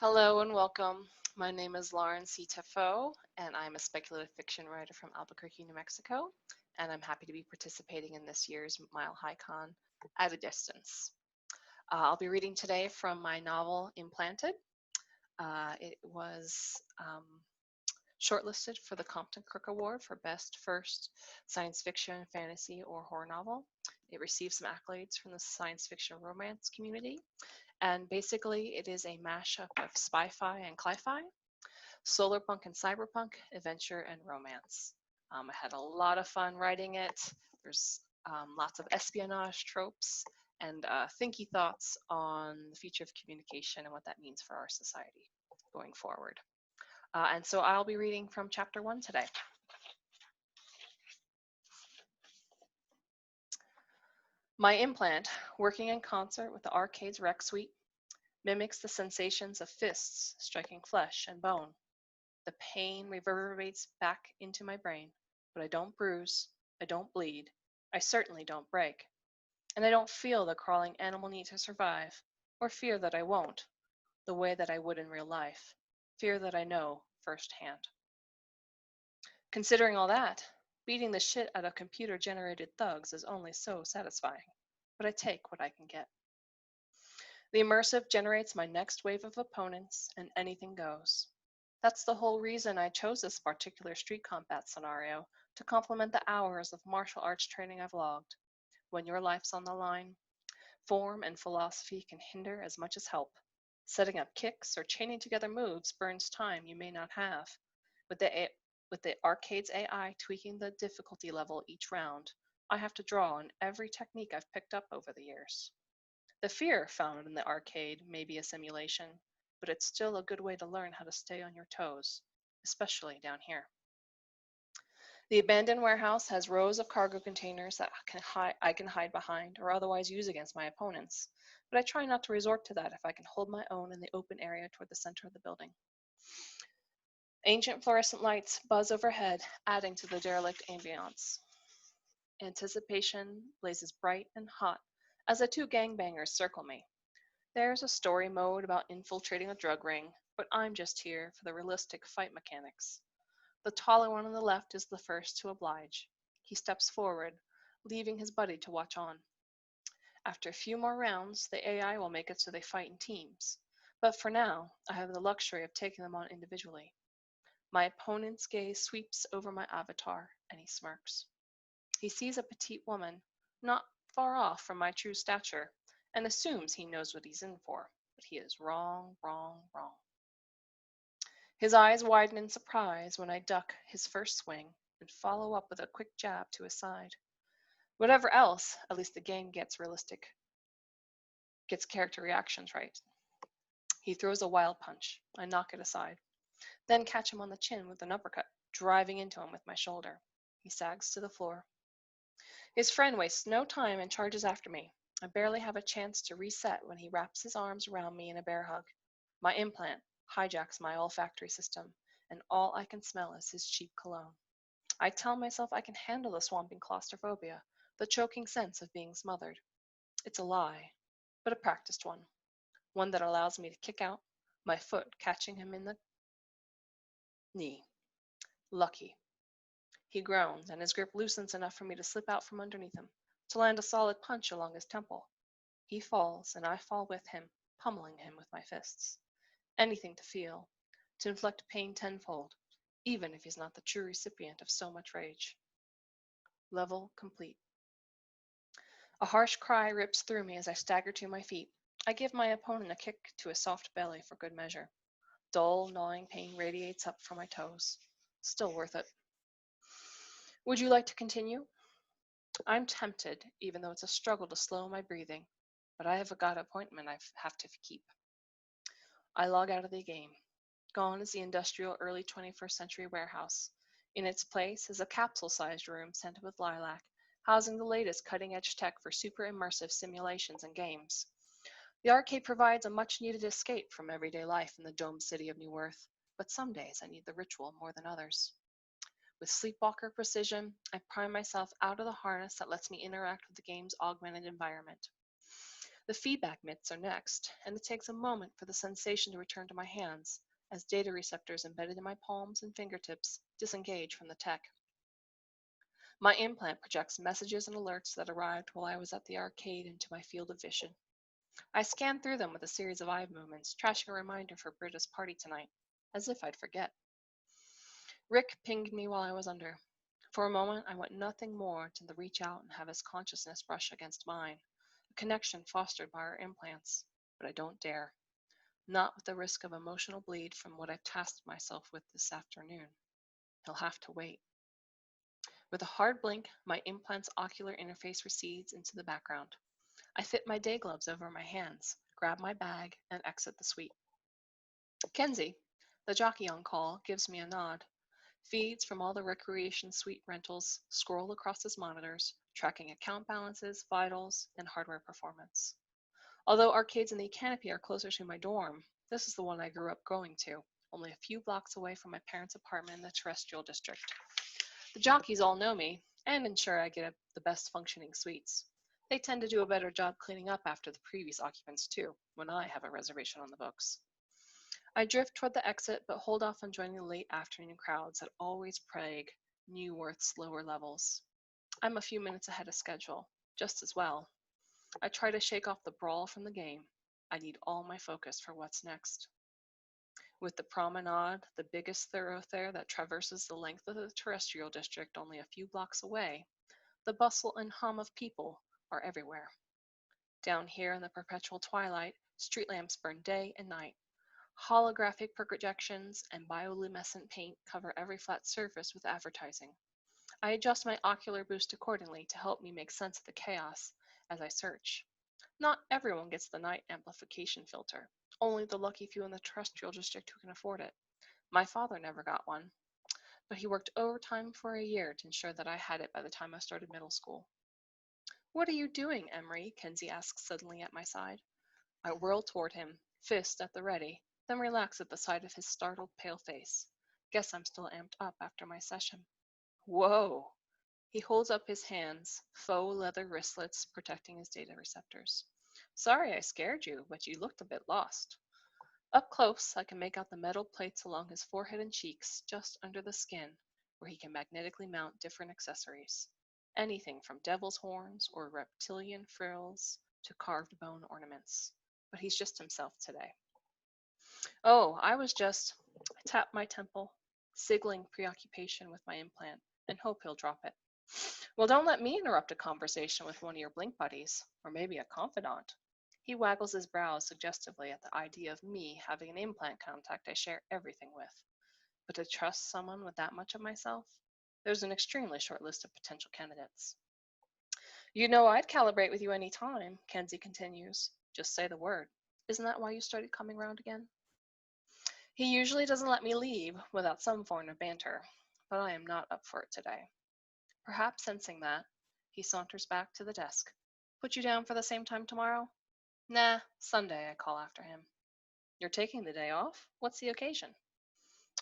Hello and welcome. My name is Lauren C. Teffeau, and I'm a speculative fiction writer from Albuquerque, New Mexico, and I'm happy to be participating in this year's MileHiCon at a distance. I'll be reading today from my novel Implanted. It was shortlisted for the Compton Crook Award for Best First Science Fiction, Fantasy, or Horror Novel. It received some accolades from the science fiction romance community, and basically it is a mashup of spy-fi and cli-fi, solarpunk and cyberpunk, adventure and romance. I had a lot of fun writing it. There's lots of espionage tropes and thinky thoughts on the future of communication and what that means for our society going forward. And so I'll be reading from chapter 1 today. My implant, working in concert with the arcade's rec suite, mimics the sensations of fists striking flesh and bone. The pain reverberates back into my brain, but I don't bruise, I don't bleed, I certainly don't break. And I don't feel the crawling animal need to survive, or fear that I won't, the way that I would in real life, fear that I know firsthand. Considering all that, beating the shit out of computer-generated thugs is only so satisfying, but I take what I can get. The immersive generates my next wave of opponents, and anything goes. That's the whole reason I chose this particular street combat scenario, to complement the hours of martial arts training I've logged. When your life's on the line, form and philosophy can hinder as much as help. Setting up kicks or chaining together moves burns time you may not have. With the arcade's AI tweaking the difficulty level each round, I have to draw on every technique I've picked up over the years. The fear found in the arcade may be a simulation, but it's still a good way to learn how to stay on your toes, especially down here. The abandoned warehouse has rows of cargo containers that I can hide behind or otherwise use against my opponents, but I try not to resort to that if I can hold my own in the open area toward the center of the building. Ancient fluorescent lights buzz overhead, adding to the derelict ambiance. Anticipation blazes bright and hot as the two gangbangers circle me. There's a story mode about infiltrating a drug ring, but I'm just here for the realistic fight mechanics. The taller one on the left is the first to oblige. He steps forward, leaving his buddy to watch on. After a few more rounds, the AI will make it so they fight in teams, but for now, I have the luxury of taking them on individually. My opponent's gaze sweeps over my avatar, and he smirks. He sees a petite woman, not far off from my true stature, and assumes he knows what he's in for, but he is wrong, wrong, wrong. His eyes widen in surprise when I duck his first swing and follow up with a quick jab to his side. Whatever else, at least the game gets character reactions right. He throws a wild punch. I knock it aside, then catch him on the chin with an uppercut, driving into him with my shoulder. He sags to the floor. His friend wastes no time and charges after me. I barely have a chance to reset when he wraps his arms around me in a bear hug. My implant hijacks my olfactory system, and all I can smell is his cheap cologne. I tell myself I can handle the swamping claustrophobia, the choking sense of being smothered. It's a lie, but a practiced one that allows me to kick out, my foot catching him in the knee. Lucky. He groans, and his grip loosens enough for me to slip out from underneath him, to land a solid punch along his temple. He falls, and I fall with him, pummeling him with my fists. Anything to feel, to inflict pain tenfold, even if he's not the true recipient of so much rage. Level complete. A harsh cry rips through me as I stagger to my feet. I give my opponent a kick to his soft belly for good measure. Dull, gnawing pain radiates up from my toes. Still worth it. Would you like to continue? I'm tempted, even though it's a struggle to slow my breathing, but I have got an appointment I have to keep. I log out of the game. Gone is the industrial early 21st century warehouse. In its place is a capsule-sized room scented with lilac, housing the latest cutting-edge tech for super immersive simulations and games. The arcade provides a much-needed escape from everyday life in the domed city of New Earth, but some days I need the ritual more than others. With sleepwalker precision, I prime myself out of the harness that lets me interact with the game's augmented environment. The feedback mitts are next, and it takes a moment for the sensation to return to my hands as data receptors embedded in my palms and fingertips disengage from the tech. My implant projects messages and alerts that arrived while I was at the arcade into my field of vision. I scanned through them with a series of eye movements, trashing a reminder for Britta's party tonight, as if I'd forget. Rick pinged me while I was under. For a moment, I want nothing more than to reach out and have his consciousness brush against mine, a connection fostered by our implants, but I don't dare. Not with the risk of emotional bleed from what I've tasked myself with this afternoon. He'll have to wait. With a hard blink, my implant's ocular interface recedes into the background. I fit my day gloves over my hands, grab my bag, and exit the suite. Kenzie, the jockey on call, gives me a nod. Feeds from all the recreation suite rentals scroll across his monitors, tracking account balances, vitals, and hardware performance. Although arcades in the canopy are closer to my dorm, this is the one I grew up going to, only a few blocks away from my parents' apartment in the terrestrial district. The jockeys all know me and ensure I get the best functioning suites. They tend to do a better job cleaning up after the previous occupants, too, when I have a reservation on the books. I drift toward the exit, but hold off on joining the late afternoon crowds that always plague New Worth's lower levels. I'm a few minutes ahead of schedule, just as well. I try to shake off the brawl from the game. I need all my focus for what's next. With the promenade, the biggest thoroughfare that traverses the length of the terrestrial district only a few blocks away, the bustle and hum of people are everywhere. Down here in the perpetual twilight, street lamps burn day and night. Holographic projections and bioluminescent paint cover every flat surface with advertising. I adjust my ocular boost accordingly to help me make sense of the chaos as I search. Not everyone gets the night amplification filter, only the lucky few in the terrestrial district who can afford it. My father never got one, but he worked overtime for a year to ensure that I had it by the time I started middle school. What are you doing, Emery? Kenzie asks suddenly at my side. I whirl toward him, fist at the ready, then relax at the sight of his startled pale face. Guess I'm still amped up after my session. Whoa! He holds up his hands, faux leather wristlets protecting his data receptors. Sorry I scared you, but you looked a bit lost. Up close, I can make out the metal plates along his forehead and cheeks, just under the skin, where he can magnetically mount different accessories. Anything from devil's horns or reptilian frills to carved bone ornaments. But he's just himself today. Oh, I tap my temple, signaling preoccupation with my implant, and hope he'll drop it. Well, don't let me interrupt a conversation with one of your blink buddies, or maybe a confidant. He waggles his brows suggestively at the idea of me having an implant contact I share everything with. But to trust someone with that much of myself? There's an extremely short list of potential candidates. You know I'd calibrate with you any time, Kenzie continues. Just say the word. Isn't that why you started coming round again? He usually doesn't let me leave without some form of banter, but I am not up for it today. Perhaps sensing that, he saunters back to the desk. Put you down for the same time tomorrow? Nah, Sunday, I call after him. You're taking the day off? What's the occasion?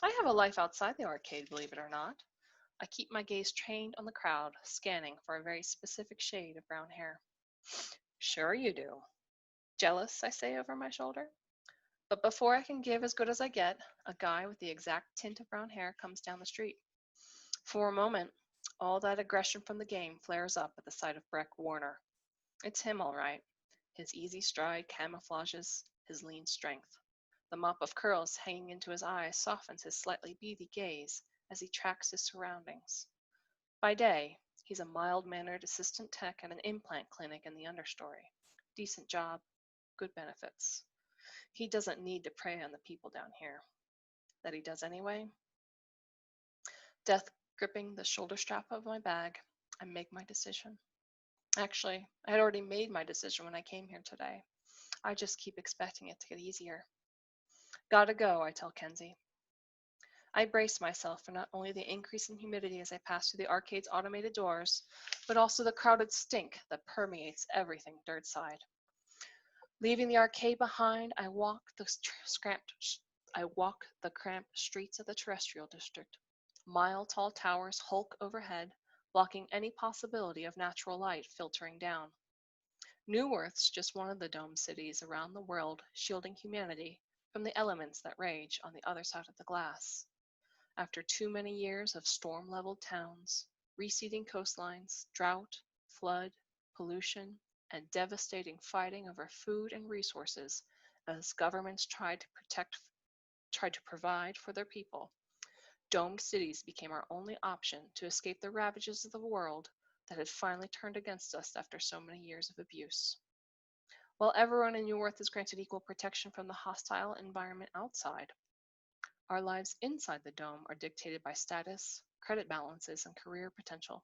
I have a life outside the arcade, believe it or not. I keep my gaze trained on the crowd, scanning for a very specific shade of brown hair. Sure you do. Jealous, I say over my shoulder. But before I can give as good as I get, a guy with the exact tint of brown hair comes down the street. For a moment, all that aggression from the game flares up at the sight of Breck Warner. It's him, all right. His easy stride camouflages his lean strength. The mop of curls hanging into his eyes softens his slightly beady gaze as he tracks his surroundings. By day, he's a mild-mannered assistant tech at an implant clinic in the understory. Decent job, good benefits. He doesn't need to prey on the people down here. That he does anyway? Death gripping the shoulder strap of my bag, I make my decision. Actually, I had already made my decision when I came here today. I just keep expecting it to get easier. Gotta go, I tell Kenzie. I brace myself for not only the increase in humidity as I pass through the arcade's automated doors, but also the crowded stink that permeates everything dirtside. Leaving the arcade behind, I walk the cramped streets of the terrestrial district. Mile-tall towers hulk overhead, blocking any possibility of natural light filtering down. New Earth's just one of the domed cities around the world, shielding humanity from the elements that rage on the other side of the glass. After too many years of storm leveled towns, receding coastlines, drought, flood, pollution, and devastating fighting over food and resources as governments tried to provide for their people, domed cities became our only option to escape the ravages of the world that had finally turned against us after so many years of abuse. While everyone in New Earth is granted equal protection from the hostile environment outside, our lives inside the dome are dictated by status, credit balances, and career potential.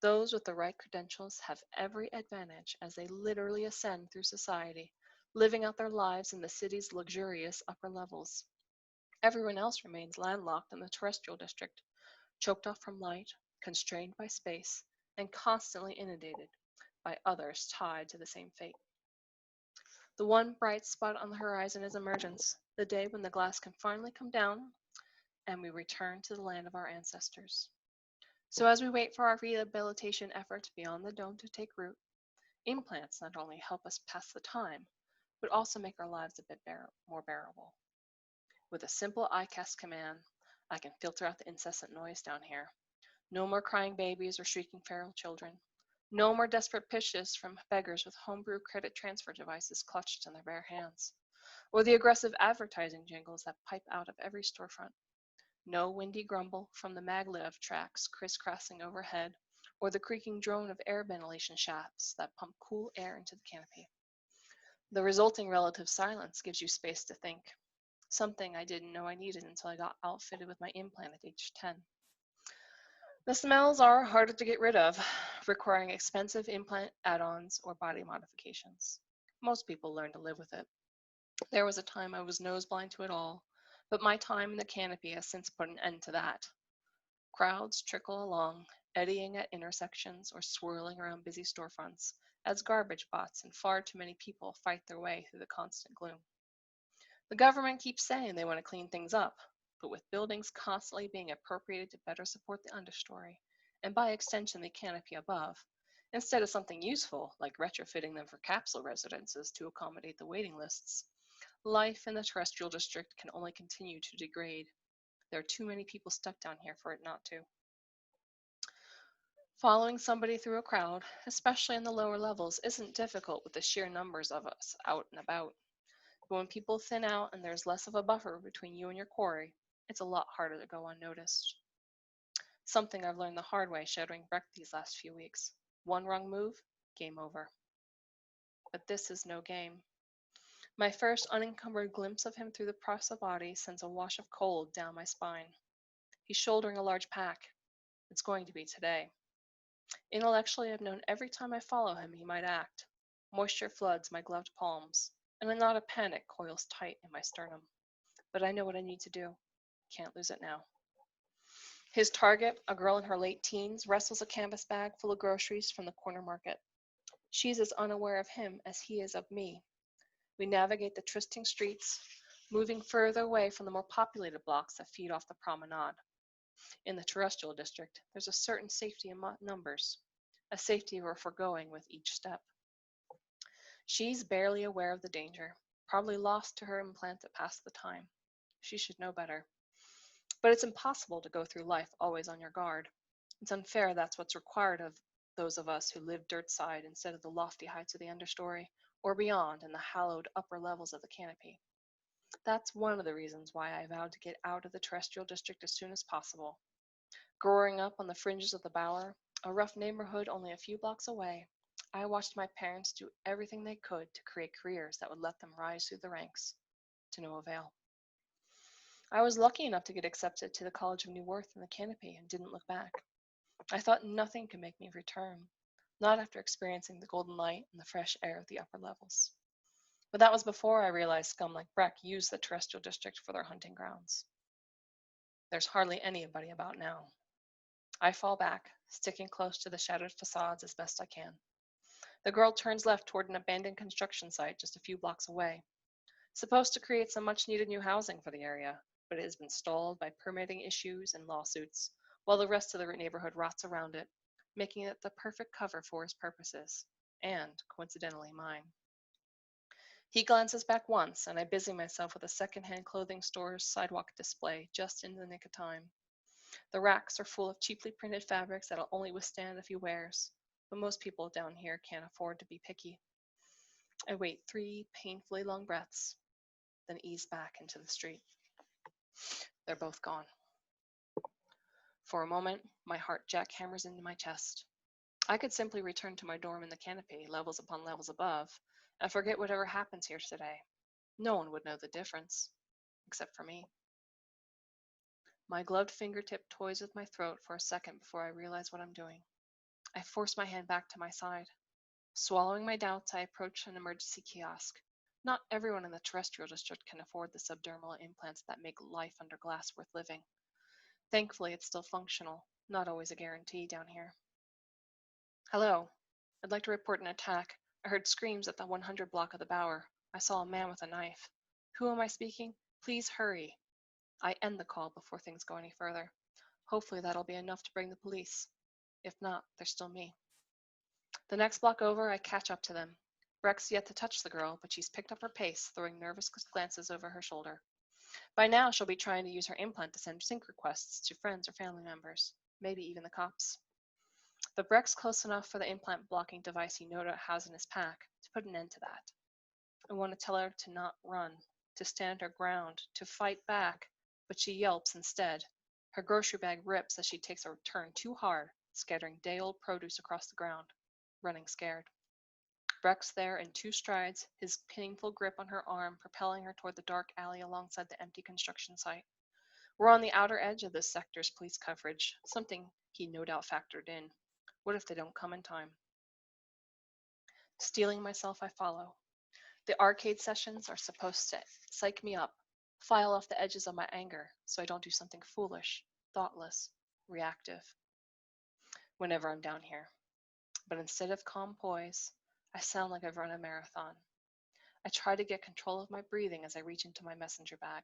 Those with the right credentials have every advantage as they literally ascend through society, living out their lives in the city's luxurious upper levels. Everyone else remains landlocked in the terrestrial district, choked off from light, constrained by space, and constantly inundated by others tied to the same fate. The one bright spot on the horizon is emergence, the day when the glass can finally come down and we return to the land of our ancestors. So, as we wait for our rehabilitation efforts beyond the dome to take root, implants not only help us pass the time, but also make our lives a bit more bearable. With a simple ICAST command, I can filter out the incessant noise down here. No more crying babies or shrieking feral children. No more desperate pitches from beggars with homebrew credit transfer devices clutched in their bare hands, or the aggressive advertising jingles that pipe out of every storefront. No windy grumble from the maglev tracks crisscrossing overhead, or the creaking drone of air ventilation shafts that pump cool air into the canopy. The resulting relative silence gives you space to think, something I didn't know I needed until I got outfitted with my implant at age 10. The smells are harder to get rid of, requiring expensive implant add-ons or body modifications. Most people learn to live with it. There was a time I was nose blind to it all, but my time in the canopy has since put an end to that. Crowds trickle along, eddying at intersections or swirling around busy storefronts, as garbage bots and far too many people fight their way through the constant gloom. The government keeps saying they want to clean things up, but with buildings constantly being appropriated to better support the understory, and by extension the canopy above, instead of something useful like retrofitting them for capsule residences to accommodate the waiting lists, life in the terrestrial district can only continue to degrade. There are too many people stuck down here for it not to. Following somebody through a crowd, especially in the lower levels, isn't difficult with the sheer numbers of us out and about. But when people thin out and there's less of a buffer between you and your quarry, it's a lot harder to go unnoticed. Something I've learned the hard way shadowing Breck these last few weeks. One wrong move, game over. But this is no game. My first unencumbered glimpse of him through the press of body sends a wash of cold down my spine. He's shouldering a large pack. It's going to be today. Intellectually, I've known every time I follow him he might act. Moisture floods my gloved palms, and a knot of panic coils tight in my sternum. But I know what I need to do. Can't lose it now. His target, a girl in her late teens, wrestles a canvas bag full of groceries from the corner market. She's as unaware of him as he is of me. We navigate the trysting streets, moving further away from the more populated blocks that feed off the promenade. In the terrestrial district, there's a certain safety in numbers, a safety we're foregoing with each step. She's barely aware of the danger, probably lost to her implant that passed the time. She should know better. But it's impossible to go through life always on your guard. It's unfair that's what's required of those of us who live dirt side instead of the lofty heights of the understory, or beyond in the hallowed upper levels of the canopy. That's one of the reasons why I vowed to get out of the terrestrial district as soon as possible. Growing up on the fringes of the Bower, a rough neighborhood only a few blocks away, I watched my parents do everything they could to create careers that would let them rise through the ranks, to no avail. I was lucky enough to get accepted to the College of New Earth in the canopy and didn't look back. I thought nothing could make me return, not after experiencing the golden light and the fresh air of the upper levels. But that was before I realized scum like Breck used the terrestrial district for their hunting grounds. There's hardly anybody about now. I fall back, sticking close to the shattered facades as best I can. The girl turns left toward an abandoned construction site just a few blocks away, supposed to create some much-needed new housing for the area, but it has been stalled by permitting issues and lawsuits, while the rest of the neighborhood rots around it, making it the perfect cover for his purposes. and, coincidentally, mine. He glances back once, and I busy myself with a second-hand clothing store's sidewalk display just in the nick of time. The racks are full of cheaply printed fabrics that'll only withstand a few wears, but most people down here can't afford to be picky. I wait 3 painfully long breaths, then ease back into the street. They're both gone. For a moment, my heart jackhammers into my chest. I could simply return to my dorm in the canopy, levels upon levels above, and forget whatever happens here today. No one would know the difference, except for me. My gloved fingertip toys with my throat for a second before I realize what I'm doing. I force my hand back to my side. Swallowing my doubts, I approach an emergency kiosk. Not everyone in the terrestrial district can afford the subdermal implants that make life under glass worth living. Thankfully, it's still functional, not always a guarantee down here. Hello. I'd like to report an attack. I heard screams at the 100 block of the Bower. I saw a man with a knife. Who am I speaking? Please hurry. I end the call before things go any further. Hopefully that'll be enough to bring the police. If not, there's still me. The next block over, I catch up to them. Breck's yet to touch the girl, but she's picked up her pace, throwing nervous glances over her shoulder. By now, she'll be trying to use her implant to send sync requests to friends or family members, maybe even the cops. But Breck's close enough for the implant blocking device he no doubt has in his pack to put an end to that. I want to tell her to not run, to stand her ground, to fight back, but she yelps instead. Her grocery bag rips as she takes a turn too hard, scattering day-old produce across the ground, running scared. Breck's there in 2 strides, his painful grip on her arm propelling her toward the dark alley alongside the empty construction site. We're on the outer edge of this sector's police coverage, something he no doubt factored in. What if they don't come in time? Steeling myself, I follow. The arcade sessions are supposed to psych me up, file off the edges of my anger so I don't do something foolish, thoughtless, reactive whenever I'm down here. But instead of calm poise, I sound like I've run a marathon. I try to get control of my breathing as I reach into my messenger bag.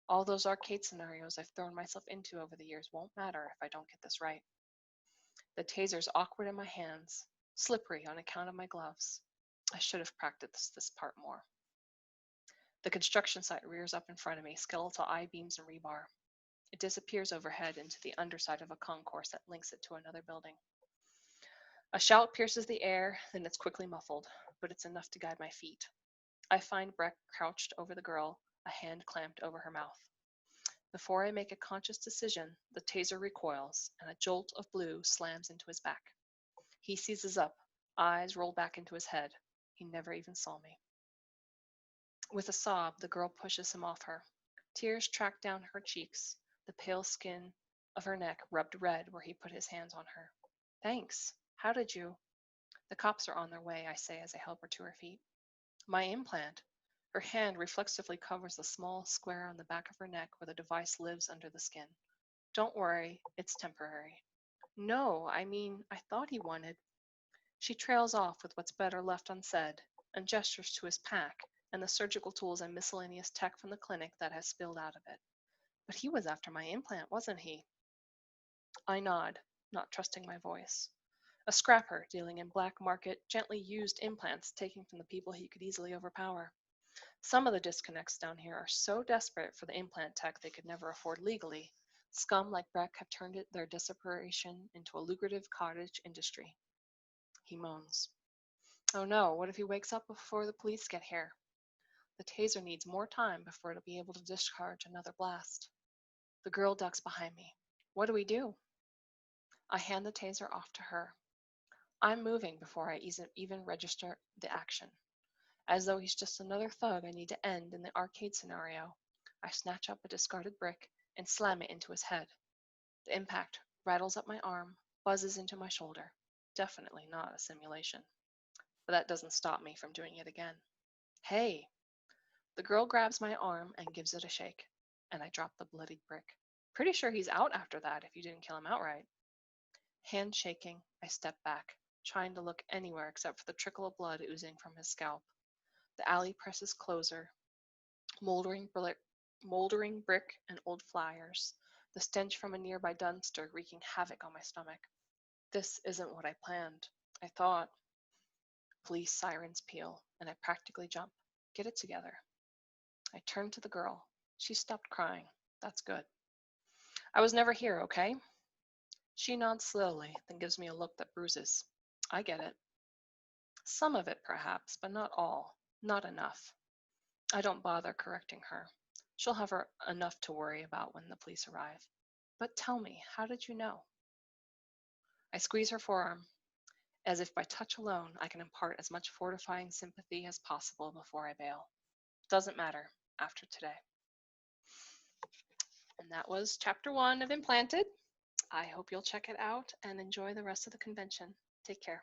All those arcade scenarios I've thrown myself into over the years won't matter if I don't get this right. The taser's awkward in my hands, slippery on account of my gloves. I should have practiced this part more. The construction site rears up in front of me, skeletal I-beams and rebar. It disappears overhead into the underside of a concourse that links it to another building. A shout pierces the air, then it's quickly muffled, but it's enough to guide my feet. I find Breck crouched over the girl, a hand clamped over her mouth. Before I make a conscious decision, the taser recoils, and a jolt of blue slams into his back. He seizes up, eyes roll back into his head. He never even saw me. With a sob, the girl pushes him off her. Tears track down her cheeks, the pale skin of her neck rubbed red where he put his hands on her. Thanks. How did you? The cops are on their way, I say as I help her to her feet. My implant. Her hand reflexively covers the small square on the back of her neck where the device lives under the skin. Don't worry, it's temporary. No, I mean, I thought he wanted. She trails off with what's better left unsaid and gestures to his pack and the surgical tools and miscellaneous tech from the clinic that has spilled out of it. But he was after my implant, wasn't he? I nod, not trusting my voice. A scrapper dealing in black market, gently used implants taken from the people he could easily overpower. Some of the disconnects down here are so desperate for the implant tech they could never afford legally. Scum like Breck have turned their desperation into a lucrative cottage industry. He moans. Oh no, what if he wakes up before the police get here? The taser needs more time before it'll be able to discharge another blast. The girl ducks behind me. What do we do? I hand the taser off to her. I'm moving before I even register the action. As though he's just another thug I need to end in the arcade scenario, I snatch up a discarded brick and slam it into his head. The impact rattles up my arm, buzzes into my shoulder. Definitely not a simulation. But that doesn't stop me from doing it again. Hey! The girl grabs my arm and gives it a shake, and I drop the bloodied brick. Pretty sure he's out after that if you didn't kill him outright. Hand shaking, I step back, trying to look anywhere except for the trickle of blood oozing from his scalp. The alley presses closer, moldering brick and old flyers, the stench from a nearby dumpster wreaking havoc on my stomach. This isn't what I planned. I thought. Police sirens peal, and I practically jump. Get it together. I turn to the girl. She stopped crying. That's good. I was never here, okay? She nods slowly, then gives me a look that bruises. I get it. Some of it, perhaps, but not all. Not enough. I don't bother correcting her. She'll have enough to worry about when the police arrive. But tell me, how did you know? I squeeze her forearm, as if by touch alone I can impart as much fortifying sympathy as possible before I bail. Doesn't matter after today. And that was chapter 1 of Implanted. I hope you'll check it out and enjoy the rest of the convention. Take care.